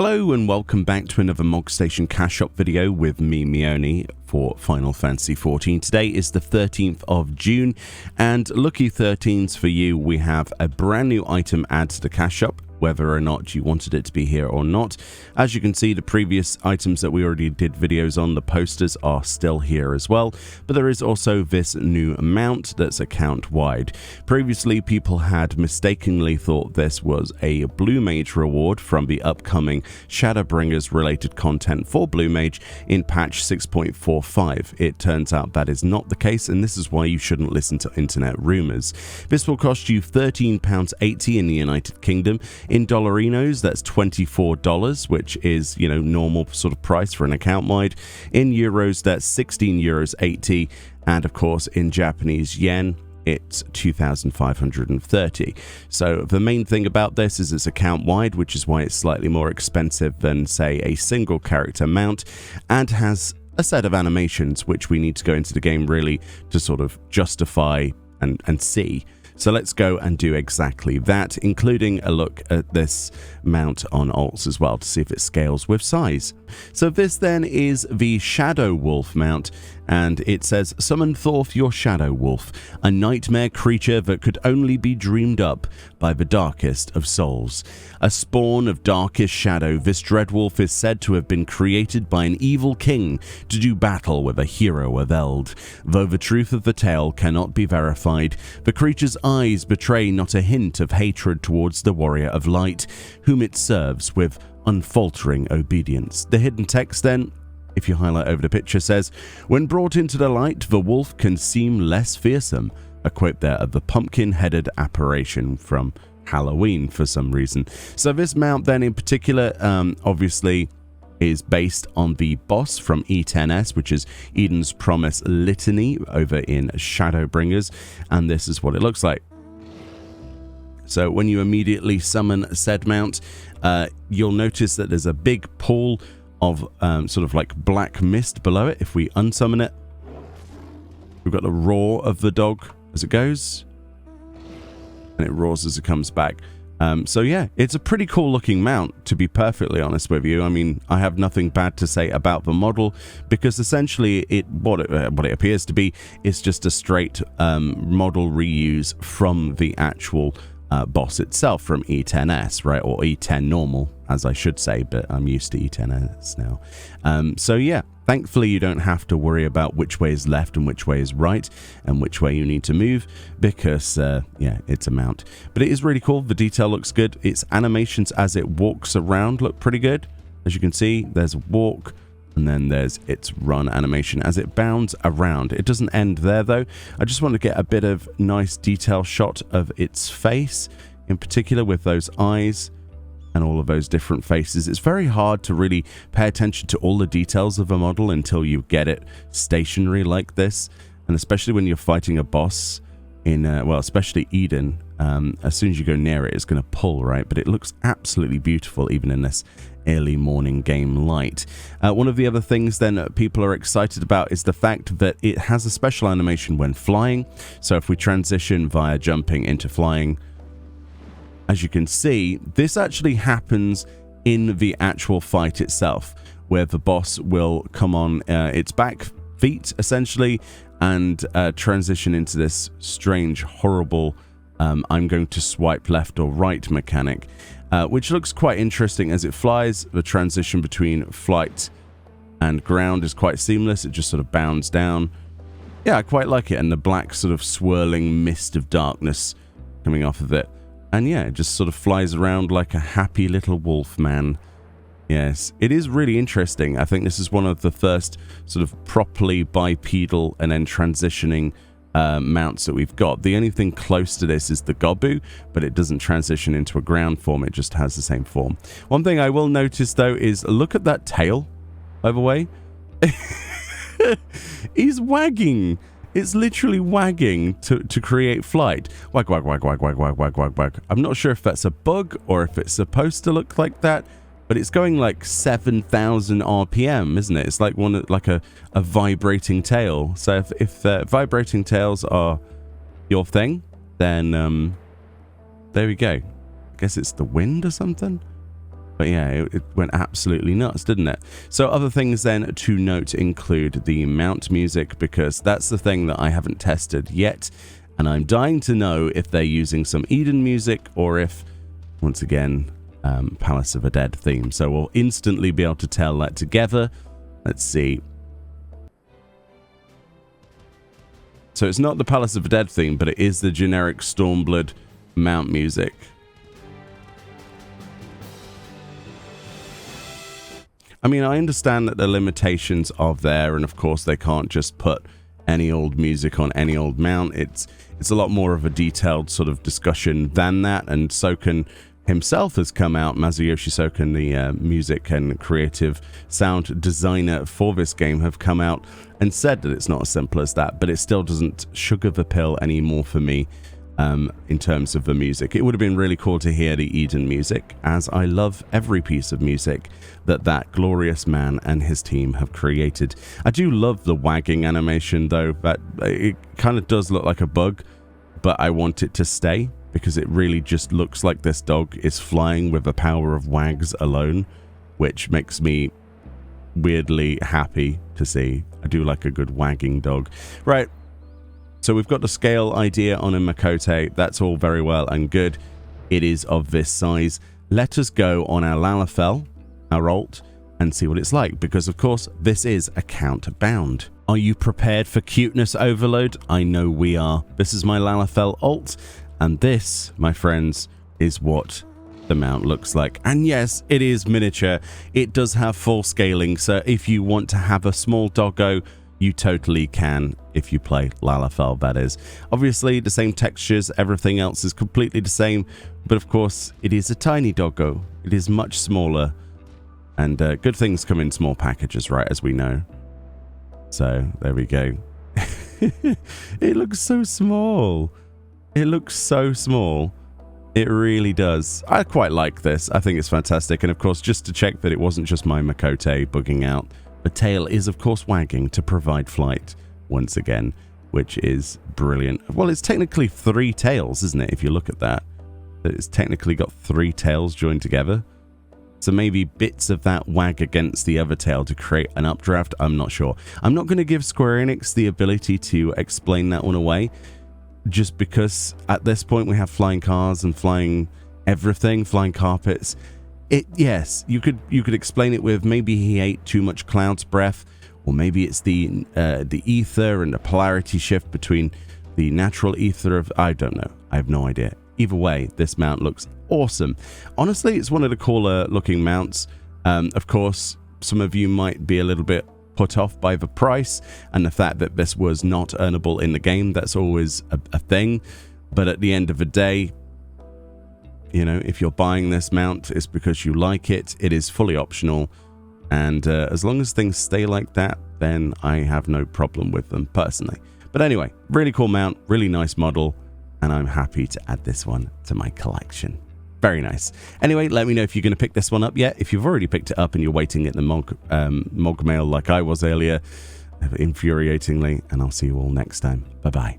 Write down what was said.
Hello and welcome back to another Mog Station Cash Shop video with me, Meoni, for Final Fantasy XIV. Today is the 13th of June, and lucky 13s for you, we have a brand new item add to the Cash Shop, whether or not you wanted it to be here or not. As you can see, the previous items that we already did videos on, the posters, are still here as well, but there is also this new mount that's account wide. Previously, people had mistakenly thought this was a Blue Mage reward from the upcoming Shadowbringers related content for Blue Mage in patch 6.45. It turns out that is not the case, and this is why you shouldn't listen to internet rumors. This will cost you £13.80 in the United Kingdom. In dollarinos, that's $24, which is, normal sort of price for an account wide. In euros, that's €16.80, and of course in Japanese yen, it's 2,530. So the main thing about this is it's account wide, which is why it's slightly more expensive than, say, a single character mount, and has a set of animations which we need to go into the game really to sort of justify and see. So let's go and do exactly that, including a look at this mount on alts as well to see if it scales with size. So this then is the Shadow Wolf mount, and it says, "Summon forth your Shadow Wolf, a nightmare creature that could only be dreamed up by the darkest of souls. A spawn of darkest shadow, this Dreadwolf is said to have been created by an evil king to do battle with a hero of Eld. Though the truth of the tale cannot be verified, the creature's eyes betray not a hint of hatred towards the warrior of light, whom it serves with unfaltering obedience." The hidden text then, if you highlight over the picture, says, "When brought into the light, the wolf can seem less fearsome." A quote there of the pumpkin-headed apparition from Halloween for some reason. So this mount then in particular, obviously, is based on the boss from E10S, which is Eden's Promise Litany over in Shadowbringers, and this is what it looks like. So when you immediately summon said mount, you'll notice that there's a big pool of sort of like black mist below it. If we unsummon it, we've got the roar of the dog as it goes, and it roars as it comes back. So yeah, it's a pretty cool looking mount, to be perfectly honest with you. I mean, I have nothing bad to say about the model, because essentially what it appears to be is just a straight model reuse from the actual boss itself from E10S, right? Or E10 normal, as I should say, but I'm used to E10S now. So yeah, thankfully you don't have to worry about which way is left and which way is right and which way you need to move, because yeah, it's a mount. But it is really cool. The detail looks good. Its animations as it walks around look pretty good. As you can see, there's a walk, and then there's its run animation as it bounds around. It doesn't end there though. I just want to get a bit of nice detail shot of its face, in particular with those eyes and all of those different faces. It's very hard to really pay attention to all the details of a model until you get it stationary like this, and especially when you're fighting a boss in, well, especially Eden, as soon as you go near it, it's going to pull, right? But it looks absolutely beautiful even in this early morning game light. One of the other things then that people are excited about is the fact that it has a special animation when flying. So if we transition via jumping into flying, as you can see, this actually happens in the actual fight itself, where the boss will come on its back feet essentially and transition into this strange, horrible I'm going to swipe left or right mechanic, which looks quite interesting as it flies. The transition between flight and ground is quite seamless. It just sort of bounds down. Yeah, I quite like it, and the black sort of swirling mist of darkness coming off of it. And yeah, it just sort of flies around like a happy little wolf man. Yes, it is really interesting. I think this is one of the first sort of properly bipedal and then transitioning mounts that we've got. The only thing close to this is the Gobu, but it doesn't transition into a ground form. It just has the same form. One thing I will notice though is look at that tail, by the way. He's wagging. It's literally wagging to create flight. Wag, wag, wag, wag, wag, wag, wag, wag, wag. I'm not sure if that's a bug or if it's supposed to look like that, but it's going like 7,000 RPM, isn't it? It's like a vibrating tail. So if vibrating tails are your thing, then there we go. I guess it's the wind or something. But yeah, it went absolutely nuts, didn't it? So other things then to note include the mount music, because that's the thing that I haven't tested yet. And I'm dying to know if they're using some Eden music or if, once again, Palace of the Dead theme. So we'll instantly be able to tell that together. Let's see. So it's not the Palace of the Dead theme, but it is the generic Stormblood mount music. I mean, I understand that the limitations are there, and of course they can't just put any old music on any old mount. It's a lot more of a detailed sort of discussion than that, and Soken himself has come out, Masayoshi Soken, the music and creative sound designer for this game, have come out and said that it's not as simple as that, but it still doesn't sugar the pill anymore for me in terms of the music. It would have been really cool to hear the Eden music, as I love every piece of music that glorious man and his team have created. I do love the wagging animation though, but it kind of does look like a bug, but I want it to stay, because it really just looks like this dog is flying with the power of wags alone, which makes me weirdly happy to see. I do like a good wagging dog. Right, so we've got the scale idea on a Makote. That's all very well and good. It is of this size. Let us go on our Lalafell, our alt, and see what it's like, because of course this is account bound. Are you prepared for cuteness overload? I know we are. This is my Lalafell alt, and this, my friends, is what the mount looks like. And yes, it is miniature. It does have full scaling, so if you want to have a small doggo, you totally can, if you play Lalafell, that is. Obviously, the same textures, everything else is completely the same, but of course, it is a tiny doggo. It is much smaller, and good things come in small packages, right, as we know. So, there we go. It looks so small. It looks so small. It really does. I quite like this. I think it's fantastic. And of course, just to check that it wasn't just my Makote bugging out, the tail is of course wagging to provide flight once again, which is brilliant. Well, it's technically 3 tails, isn't it? If you look at that, it's technically got 3 tails joined together. So maybe bits of that wag against the other tail to create an updraft. I'm not sure. I'm not going to give Square Enix the ability to explain that one away, just because at this point we have flying cars and flying everything, flying carpets. Yes, you could explain it with maybe he ate too much cloud's breath, or maybe it's the ether and the polarity shift between the natural ether of, I don't know. I have no idea. Either way, this mount looks awesome. Honestly, it's one of the cooler looking mounts. Of course, some of you might be a little bit put off by the price and the fact that this was not earnable in the game. That's always a thing. But at the end of the day, you know, if you're buying this mount, it's because you like it. It is fully optional. And as long as things stay like that, then I have no problem with them personally. But anyway, really cool mount, really nice model. And I'm happy to add this one to my collection. Very nice. Anyway, let me know if you're going to pick this one up yet. If you've already picked it up and you're waiting at the Mog mail like I was earlier, infuriatingly. And I'll see you all next time. Bye-bye.